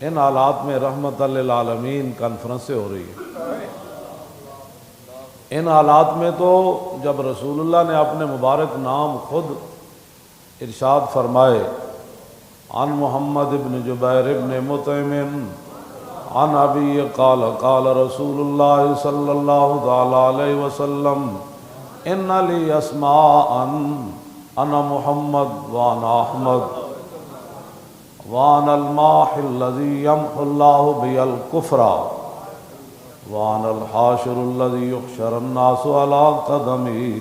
ان حالات میں رحمت للعالمین کانفرنسیں ہو رہی ہیں۔ ان حالات میں تو جب رسول اللہ نے اپنے مبارک نام خود ارشاد فرمائے، عن محمد ابن جبیر ابن مطعم عن ابی قال قال رسول اللہ صلی اللہ تعالی علیہ وسلم ان لی اسماء انا محمد وانا احمد وانا الماحی الذی یمحو اللہ بی الکفر وانا الحاشر الذی یحشر الناس علی قدمی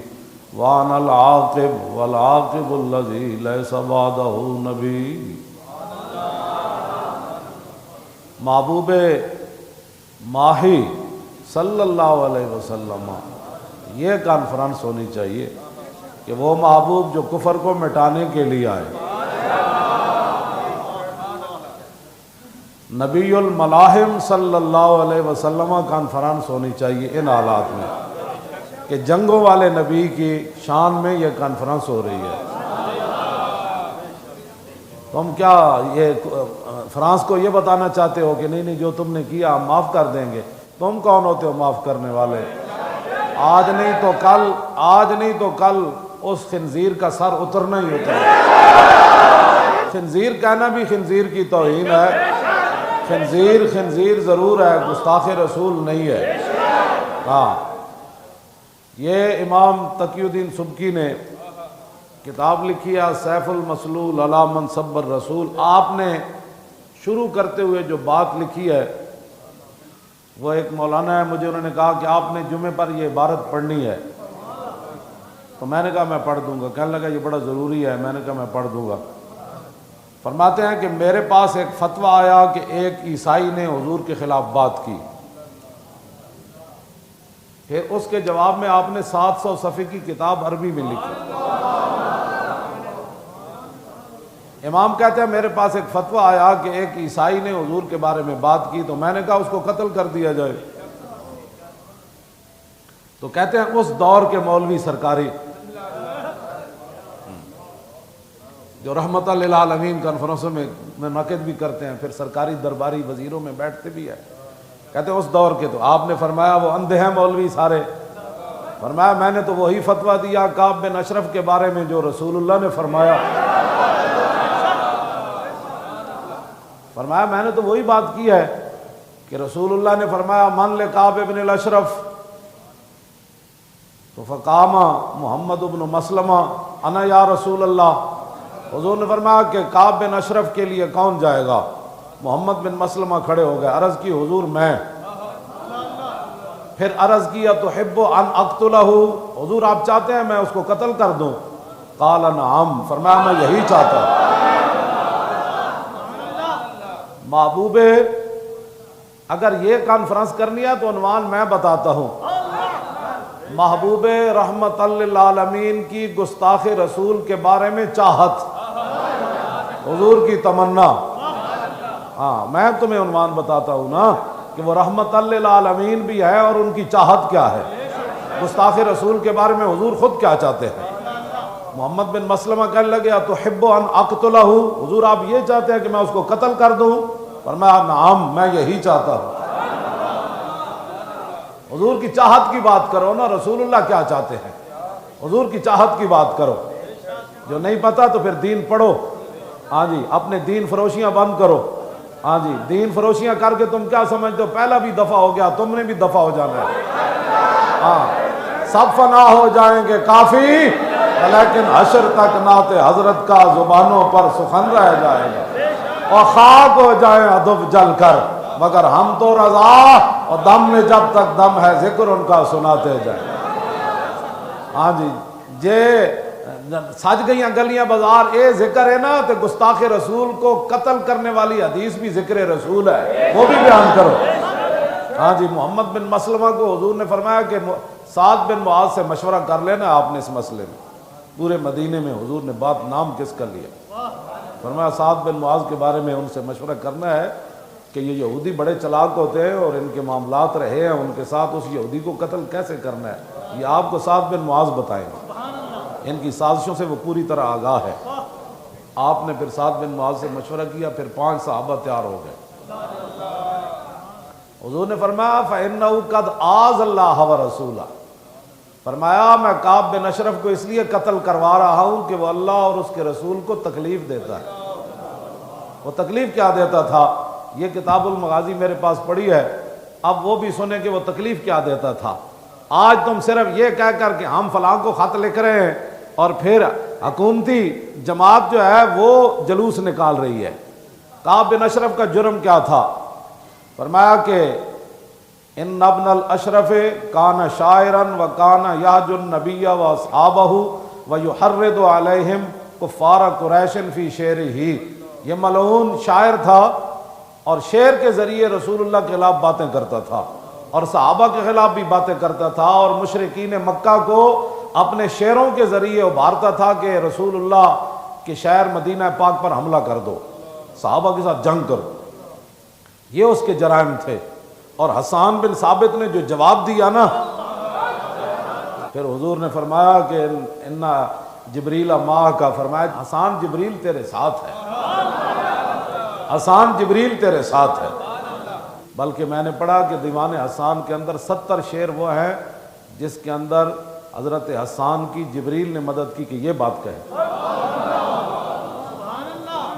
وانا العاقب والعاقب الذی لیس بعدہ نبی۔ محبوب ماہی صلی اللہ علیہ وسلم یہ کانفرنس ہونی چاہیے کہ وہ محبوب جو کفر کو مٹانے کے لیے آئے، نبی الملاحم صلی اللہ علیہ وسلم کانفرنس ہونی چاہیے ان حالات میں کہ جنگوں والے نبی کی شان میں یہ کانفرنس ہو رہی ہے۔ تم کیا یہ فرانس کو یہ بتانا چاہتے ہو کہ نہیں جو تم نے کیا ہم معاف کر دیں گے؟ تم کون ہوتے ہو معاف کرنے والے؟ آج نہیں تو کل اس خنزیر کا سر اترنا ہی ہوتا ہے۔ خنزیر کہنا بھی خنزیر کی توہین ہے۔ خنزیر ضرور ہے، گستاخ رسول نہیں ہے۔ ہاں، یہ امام تقی الدین سبکی نے کتاب لکھی ہے سیف المسلول علی من سب الرسول۔ آپ نے شروع کرتے ہوئے جو بات لکھی ہے، وہ ایک مولانا ہے، مجھے انہوں نے کہا کہ آپ نے جمعے پر یہ عبارت پڑھنی ہے، تو میں نے کہا میں پڑھ دوں گا۔ کہنے لگا یہ بڑا ضروری ہے، میں نے کہا میں پڑھ دوں گا۔ فرماتے ہیں کہ میرے پاس ایک فتویٰ آیا کہ ایک عیسائی نے حضور کے خلاف بات کی، پھر اس کے جواب میں آپ نے 700 صفحے کی کتاب عربی میں لکھی۔ امام کہتے ہیں میرے پاس ایک فتویٰ آیا کہ ایک عیسائی نے حضور کے بارے میں بات کی، تو میں نے کہا اس کو قتل کر دیا جائے۔ تو کہتے ہیں اس دور کے مولوی سرکاری جو رحمت للعالمین کانفرنسوں میں منعقد بھی کرتے ہیں، پھر سرکاری درباری وزیروں میں بیٹھتے بھی ہیں، کہتے ہیں اس دور کے تو آپ نے فرمایا وہ اندھے ہیں مولوی سارے۔ فرمایا میں نے تو وہی فتویٰ دیا کعب بن اشرف کے بارے میں جو رسول اللہ نے فرمایا۔ فرمایا میں نے تو وہی بات کی ہے کہ رسول اللہ نے فرمایا من لکعب بن الاشرف، تو فقام محمد بن مسلمہ انا یا رسول اللہ۔ حضور نے فرمایا کہ کعب بن اشرف کے لیے کون جائے گا؟ محمد بن مسلمہ کھڑے ہو گئے، عرض کی حضور میں۔ پھر عرض کیا تحب ان اقتلہ، حضور آپ چاہتے ہیں میں اس کو قتل کر دوں؟ قال نعم، فرمایا میں یہی چاہتا ہوں۔ محبوب اگر یہ کانفرنس کرنی ہے تو عنوان میں بتاتا ہوں، محبوب رحمت للعالمین کی گستاخ رسول کے بارے میں چاہت، حضور کی تمنا۔ ہاں میں تمہیں عنوان بتاتا ہوں نا کہ وہ رحمت للعالمین بھی ہے اور ان کی چاہت کیا ہے، گستاخ رسول کے بارے میں حضور خود کیا چاہتے ہیں۔ محمد بن مسلمہ کہنے لگے تحب ان اقتلہ، حضور آپ یہ چاہتے ہیں کہ میں اس کو قتل کر دوں؟ فرمایا نعم میں یہی چاہتا ہوں۔ حضور کی چاہت کی بات کرو نا، رسول اللہ کیا چاہتے ہیں، حضور کی چاہت کی بات کرو۔ جو نہیں پتا تو پھر دین پڑھو، ہاں جی اپنے دین فروشیاں بند کرو، ہاں جی دین فروشیاں کر کے تم کیا سمجھتے ہو پہلا بھی دفع ہو گیا، تم نے بھی دفع ہو جانا ہے۔ ہاں سب فنا ہو جائیں گے کافی، لیکن حشر تک نعت حضرت کا زبانوں پر سخن رہ جائے گا، اور خاک ہو جائیں ادب جل کر مگر ہم تو رضا، اور دم میں جب تک دم ہے ذکر ان کا سناتے جائیں۔ ہاں جی جے سج گئیاں گلیاں بازار اے ذکر ہے نا، تو گستاخ رسول کو قتل کرنے والی حدیث بھی ذکر رسول ہے، وہ بھی بیان کرو۔ ہاں جی محمد بن مسلمہ کو حضور نے فرمایا کہ سعد بن معاذ سے مشورہ کر لینا آپ نے اس مسئلے میں۔ پورے مدینے میں حضور نے بات نام کس کا لیا؟ فرمایا سعد بن معاذ کے بارے میں ان سے مشورہ کرنا ہے کہ یہ یہودی بڑے چلاک ہوتے ہیں اور ان کے معاملات رہے ہیں، ان کے ساتھ اس یہودی کو قتل کیسے کرنا ہے، یہ آپ کو سعد بن معاذ بتائیں گے، ان کی سازشوں سے وہ پوری طرح آگاہ ہے۔ آپ نے پھر سعد بن معاذ سے مشورہ کیا، پھر 5 صحابہ تیار ہو گئے، حضور نے فرمایا فَإِنَّهُ قَدْ آذَ اللَّهَ وَرَسُولَهُ، فرمایا میں کعب بن اشرف کو اس لیے قتل کروا رہا ہوں کہ وہ اللہ اور اس کے رسول کو تکلیف دیتا ہے۔ وہ تکلیف کیا دیتا تھا؟ یہ کتاب المغازی میرے پاس پڑھی ہے، اب وہ بھی سنیں کہ وہ تکلیف کیا دیتا تھا۔ آج تم صرف یہ کہہ کر کہ ہم فلاں کو خط لکھ رہے ہیں اور پھر حکومتی جماعت جو ہے وہ جلوس نکال رہی ہے۔ کعب بن اشرف کا جرم کیا تھا؟ فرمایا کہ ان ابن الاشرف کان شاعرا وکان یحج النبی واصحابہ ویحرض علیہم کفار قریش فی شعرہ، یہ ملعون شاعر تھا اور شعر کے ذریعے رسول اللہ کے خلاف باتیں کرتا تھا اور صحابہ کے خلاف بھی باتیں کرتا تھا اور مشرکین مکہ کو اپنے شعروں کے ذریعے ابھارتا تھا کہ رسول اللہ کے شہر مدینہ پاک پر حملہ کر دو، صحابہ کے ساتھ جنگ کرو۔ یہ اس کے جرائم تھے۔ اور حسان بن ثابت نے جو جواب دیا نا، پھر حضور نے فرمایا کہ ان جبریل ماہ کا، فرمایا حسان جبریل تیرے ساتھ ہے، حسان جبریل تیرے ساتھ ہے۔ بلکہ میں نے پڑھا کہ دیوان حسان کے اندر 70 شعر وہ ہیں جس کے اندر حضرت حسان کی جبریل نے مدد کی کہ یہ بات کہے۔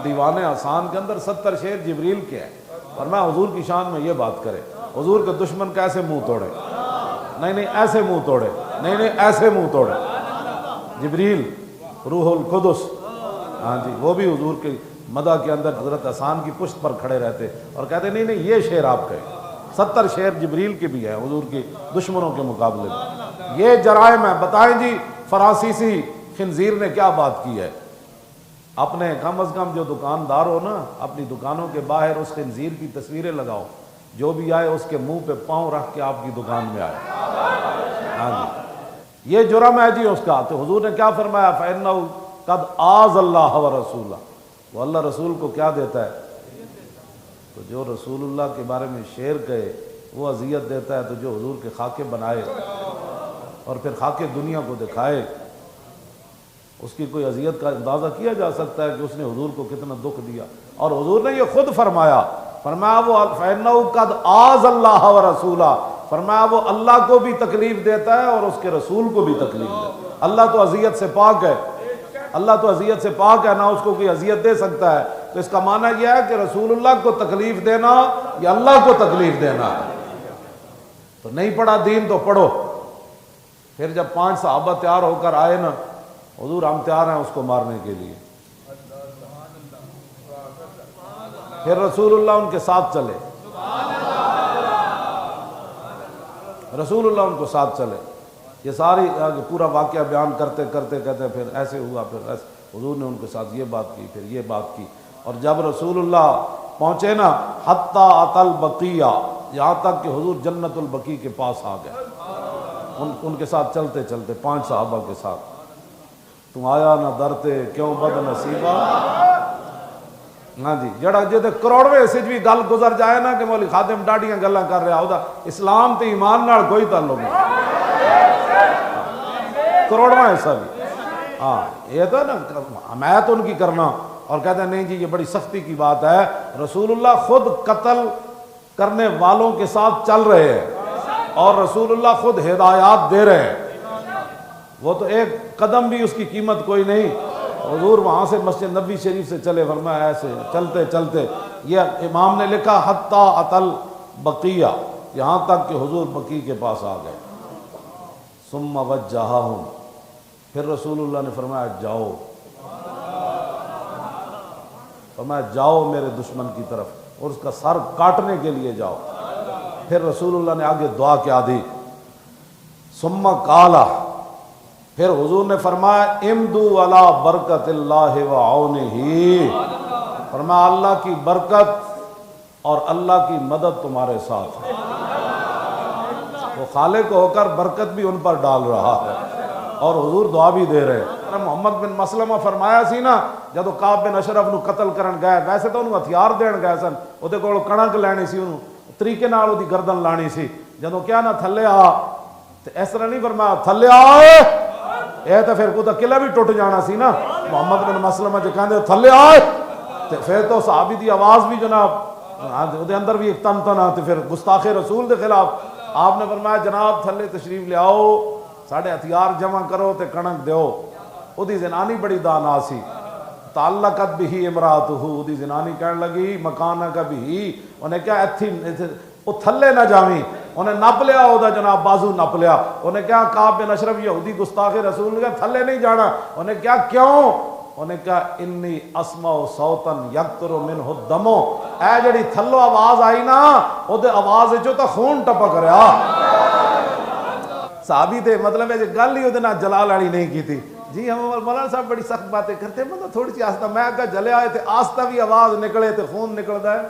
دیوان حسان کے اندر 70 شعر جبریل کے ہیں، اور میں حضور کی شان میں یہ بات کرے۔ حضور کے دشمن کا ایسے منہ توڑے، نہیں ایسے منہ توڑے، نہیں ایسے منہ توڑے۔ جبریل روح القدس، ہاں جی، وہ بھی حضور کے مدح کے اندر حضرت حسان کی پشت پر کھڑے رہتے اور کہتے نہیں یہ شعر آپ کہے۔ 70 شعر جبریل کے بھی ہیں حضور کے دشمنوں کے مقابلے میں۔ یہ جرائم ہیں۔ بتائیں جی فرانسیسی خنزیر نے کیا بات کی ہے؟ اپنے کم از کم جو دکاندار ہو نا، اپنی دکانوں کے باہر اس خنزیر کی تصویریں لگاؤ، جو بھی آئے اس کے منہ پہ پاؤں رکھ کے آپ کی دکان میں آئے۔ ہاں جی، یہ جرم ہے جی اس کا۔ تو حضور نے کیا فرمایا؟ فَإِنَّهُ قَدْ آذَ اللَّهَ وَرَسُولَهُ، وہ اللہ رسول کو کیا دیتا ہے؟ تو جو رسول اللہ کے بارے میں شعر کہے وہ اذیت دیتا ہے، تو جو حضور کے خاکے بنائے اور پھر خاکے دنیا کو دکھائے، اس کی کوئی اذیت کا اندازہ کیا جا سکتا ہے کہ اس نے حضور کو کتنا دکھ دیا؟ اور حضور نے یہ خود فرمایا وہ فَإِنَّهُ قَدْ آذَ اللَّهَ وَرَسُولَهُ، فرمایا وہ اللہ کو بھی تکلیف دیتا ہے اور اس کے رسول کو بھی تکلیف دیتا ہے۔ اللہ تو اذیت سے پاک ہے، اللہ تو اذیت سے پاک ہے، نہ اس کو کوئی اذیت دے سکتا ہے۔ تو اس کا معنی یہ ہے کہ رسول اللہ کو تکلیف دینا یا اللہ کو تکلیف دینا ہے۔ تو نہیں پڑھا دین تو پڑھو۔ پھر جب 5 صحابہ تیار ہو کر آئے نا، حضور ہم تیار ہیں اس کو مارنے کے لیے، پھر رسول اللہ ان کے ساتھ چلے، رسول اللہ ان کو ساتھ چلے۔ یہ ساری پورا واقعہ بیان کرتے کرتے کہتے پھر ایسے ہوا، پھر ایسے، حضور نے ان کے ساتھ یہ بات کی، پھر یہ بات کی۔ اور جب رسول اللہ پہنچے نا حتیٰ اتی البقیہ، یہاں تک کہ حضور جنت البقیع کے پاس آ گئے، ان کے ساتھ چلتے چلتے 5 صحابہ کے ساتھ۔ تم آیا نہ درتے کیوں بد نصیبہ، ہاں جی، جڑا جے کروڑویں حصے بھی گل گزر جائے نا کہ مولوی خادم ڈاڈیاں گلاں کر رہا ہوتا، اسلام تے ایمان نال کوئی تعلق نہیں، کروڑواں حصہ بھی۔ ہاں یہ تو نا حمایت ان کی کرنا اور کہتے ہیں نہیں جی یہ بڑی سختی کی بات ہے، رسول اللہ خود قتل کرنے والوں کے ساتھ چل رہے ہیں اور رسول اللہ خود ہدایات دے رہے ہیں، وہ تو ایک قدم بھی اس کی قیمت کوئی نہیں۔ حضور وہاں سے مسجد نبی شریف سے چلے، فرمایا ایسے چلتے چلتے، یہ امام نے لکھا حتیٰ اتی البقیہ، یہاں تک کہ حضور بقیع کے پاس آ گئے۔ ثم وجہہم، پھر رسول اللہ نے فرمایا جاؤ، فرمایا جاؤ میرے دشمن کی طرف اور اس کا سر کاٹنے کے لیے جاؤ۔ پھر رسول اللہ نے آگے دعا کیا دی، ثم قال، پھر حضور نے فرمایا امدو علی برکت اللہ وعونہ، فرمایا اللہ کی برکت اور اللہ کی مدد تمہارے ساتھ ہے۔ وہ خالق ہو کر برکت بھی ان پر ڈال رہا ہے اور حضور دعا بھی دے رہے ہیں۔ محمد بن مسلمہ فرمایا سی نا جدو کعب بن اشرف نو قتل کرن گئے، ویسے تو انہوں ہتھیار دین گئے سن، وہ دے کول کڑک لینی سی، انہوں طریقے نال دی گردن لانی سی، جدو کیا نا تھلے آ، تو اس طرح نہیں فرمایا تھلے آئے، اے تو پھر کوئی قلعہ بھی ٹوٹ جانا سی نا۔ محمد بن مسلمہ جو کہندے تھلے آئے، تو پھر تو صحابی دی آواز بھی جناب دے اندر بھی ایک تن تن آتے پھر گستاخ رسول دے خلاف آپ نے فرمایا جناب تھلے تشریف لے آؤ ساڑھے ہتھیار جمع کرو تے کنک دیو. او دی زنانی بڑی دانا سی تعلقت بھی امراتہ دی زنانی کہنے لگی مکانک بھی انہیں کیا ایتھی او تھلے نہ جاویں انہیں نپ لیا او دا جناب بازو نپ لیا انہیں کیا کعب بن اشرف یہودی گستاخ رسول نے کہا تھلے نہیں جانا انہیں کیا کیوں انہیں کہا انی اسمع صوتن یقطر منہ الدم اے جڑی تھلو آواز آئی نا او دے آواز جو تا خون ٹپک رہا. صحابی تے مطلب ہے گل ہی او دے نہ جلال والی نہیں کی تھی. جی ہم مولانا صاحب بڑی سخت باتیں کرتے ہیں مطلب تھوڑی سی آستہ میں کہا جلے آئے تھے آستہ بھی آواز نکلے تے خون نکلتا ہے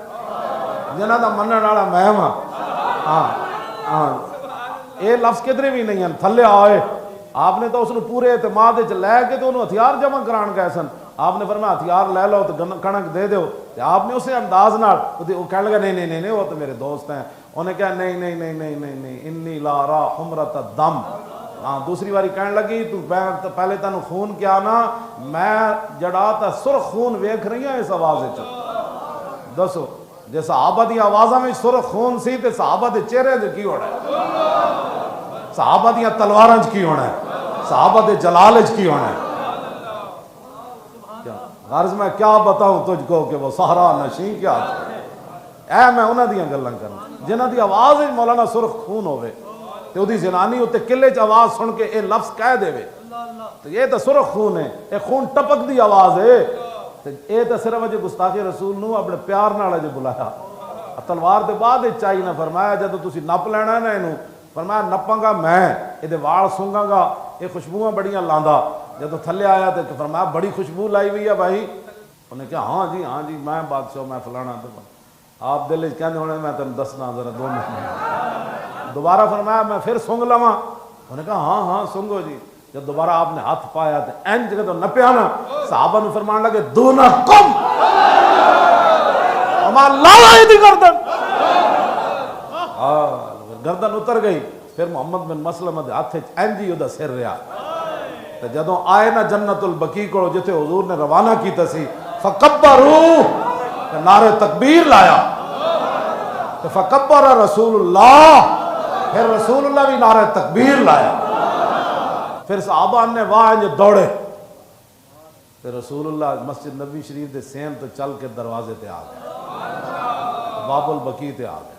جنہ دا منن والا میں ہاں. ہاں اے لفظ کدھر بھی نہیں ہیں تھلے آئے آپ نے تو اس نے پورے اعتماد لے کے تو انہوں ہتھیار جمع کران گئے سن. آپ نے فرمایا ہتھیار لے لو تو کنک دے دو. آپ نے اسے انداز نہ وہ کہنے لگا نہیں نہیں نہیں وہ تو میرے دوست ہیں. انہیں کہا نہیں نہیں نہیں نہیں نہیں نہیں انی لا را حمرت الدم. ہاں دوسری باری کہنے لگی تو پہلے تینوں خون کیا نا میں جڑا تا سرخ خون ویکھ رہی ہوں اس آواز وچ. دسو جے صحابہ دی آوازاں میں سرخ خون سی تے صحابہ دے چہرے تے کی ہونا ہے صحابہ دیاں تلواراں وچ کی ہونا ہے صحابہ دے جلال وچ کی ہونا ہے. غرض میں کیا بتاؤں تجھ کو کہ وہ صحرا نشیں کیا اے میں انہاں دیاں گلاں کرنا جنہاں دی آواز وچ مولانا سرخ خون ہوے تے اودی زنانی اُتے قلعے چ آواز سن کے اے لفظ کہہ دے تو یہ تو سرخ خون ہے اے خون ٹپک دی آواز ہے. اے تو صرف اجے گستاخ رسول نو اپنے پیار نال اجے بلایا تلوار دے بعد چائی نہ فرمایا جدو تسی نپ لینا ہے نا اینو فرمایا نپاں گا میں یہ وال سونگاں گا یہ خوشبوواں بڑیاں لاندا. جدو تھلے آیا تو فرمایا بڑی خوشبو لائی ہوئی ہے بھائی. انہیں کہا ہاں جی میں بادشاہ میں فلانا. آپ دل کہنے ہونے میں تم دسنا ذرا 2 منٹ. دوبارہ فرمایا میں پھر سونگ لواں. انہیں کہا ہاں سونگو جی. جب دوبارہ آپ نے ہاتھ پایا تو این جگہ تو نپیا نا صحابہ نے فرمان لگے دونہ کم ہمارا لالا ہی دی گردن اتر گئی. پھر محمد بن مسلمہ دے ہاتھ این جی دا سر رہا. جدوں آئے نا جنت البقیع کو جتے حضور نے روانہ کیتا سی فکبرو نعرے تکبیر لایا فکبر رسول اللہ پھر رسول اللہ بھی نعرے تکبیر لایا. پھر صحابہ نے واہ جو دوڑے پھر رسول اللہ مسجد نبی شریف دے سین تو چل کے دروازے تے آ گئے باب البقیع تے آ گئے.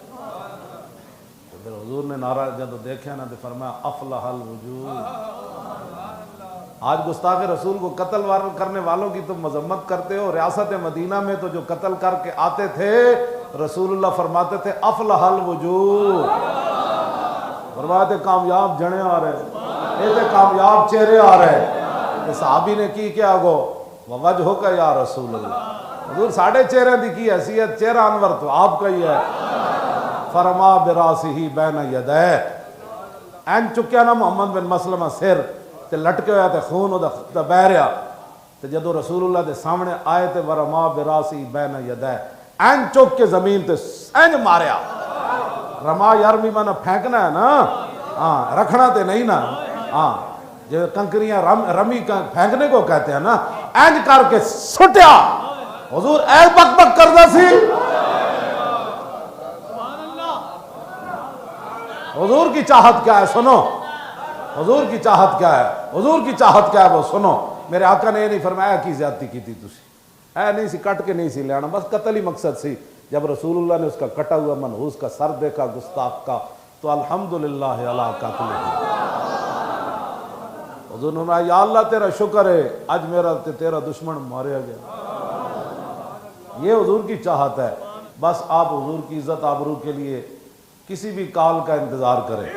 پھر حضور نے نعرہ جب دیکھا نا تو فرمایا افلح الوجود. آج گستاخ رسول کو قتل کرنے والوں کی تم مذمت کرتے ہو. ریاست مدینہ میں تو جو قتل کر کے آتے تھے رسول اللہ فرماتے تھے افلح الوجود. فرماتے کامیاب جنے آ رہے یہ کامیاب چہرے آ رہے. صحابی نے کی کیا گو وجہ کا یا رسول اللہ حضور ساڑھے چہرے دی کی حیثیت چہرہ انور تو آپ کا ہی ہے. فرما براسہ بین یدہ این چکیا نا محمد بن مسلمہ سر تے لٹکے ہویا تے خون دا بہ رہا تے جدو رسول اللہ دے سامنے آئے تے ورما براسہ بین یدہ این چک کے زمین تے این ماریا. رما یارمی مانا پھینکنا ہے نا ہاں رکھنا تے نہیں نا. ہاں جو کنکریاں رمی پھینکنے کو کہتے ہیں نا اینج کر کے سٹیا. حضور اے بک بک کردا سی. حضور کی چاہت کیا ہے سنو حضور کی چاہت کیا ہے حضور کی چاہت کیا ہے وہ سنو. میرے آقا نے یہ نہیں فرمایا کی زیادتی کی تھی تسی اے نہیں سی کٹ کے نہیں سی لینا بس قتل ہی مقصد سی. جب رسول اللہ نے اس کا کٹا ہوا منحوس کا سر دیکھا گستاخ کا تو الحمدللہ علی قتلہ. حضور نے فرمایا یا اللہ تیرا شکر ہے آج میرا تیرا دشمن ماریا گیا. یہ حضور کی چاہت ہے. بس آپ حضور کی عزت آبرو کے لیے کسی بھی کال کا انتظار کریں.